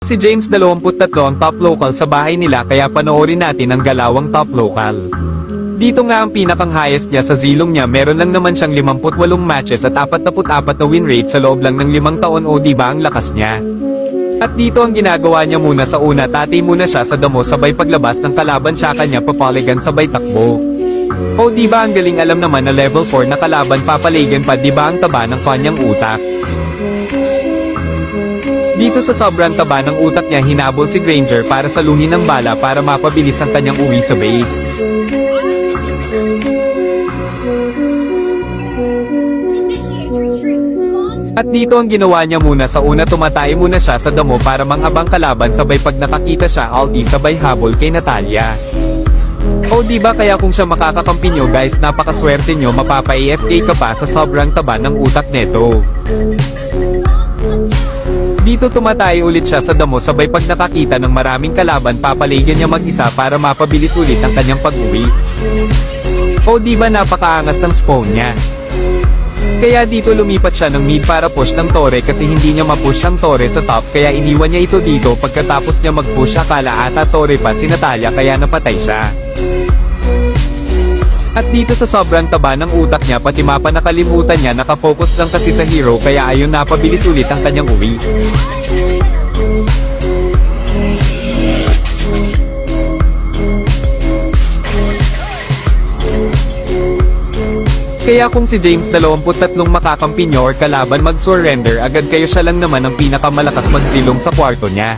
Si James 23 ang top local sa bahay nila kaya panoorin natin ang galawang top local. Dito nga ang pinakang highest niya sa zilong niya, meron lang naman siyang 58 matches at 44 na win rate sa loob lang ng 5 taon, o diba ang lakas niya. At dito ang ginagawa niya muna sa una, tatay muna siya sa damo sabay paglabas ng kalaban siya kanya papaligan sabay takbo. O diba ang galing, alam naman na level 4 na kalaban papaligan pa, diba ang taba ng kanyang utak. Dito sa sobrang taba ng utak niya, hinabol si Granger para saluhin ng bala para mapabilis ang kanyang uwi sa base. At dito ang ginawa niya muna sa una, tumatay muna siya sa damo para mangabang kalaban sabay pag nakakita siya ulti sabay habol kay Natalia. O diba kaya kung siya makakakampi nyo guys, napakaswerte nyo, mapapa-AFK ka pa sa sobrang taba ng utak neto. Dito tumatay ulit siya sa damo sabay pag nakakita ng maraming kalaban papaligan niya mag-isa para mapabilis ulit ang kanyang pag-uwi. O diba napakaangas ng spawn niya. Kaya dito lumipat siya ng mid para push ng Torre kasi hindi niya mapush ang Torre sa top kaya iniwan niya ito dito. Pagkatapos niya mag-push, akala ata Torre pa si Natalia kaya napatay siya. At dito sa sobrang taba ng utak niya, pati mapa nakalimutan niya, nakafocus lang kasi sa hero kaya ayun, napabilis ulit ang kanyang uwi. Kaya kung si James 23 makakampi nyo or kalaban mag-surrender agad kayo, siya lang naman ang pinakamalakas magsilong sa kwarto niya.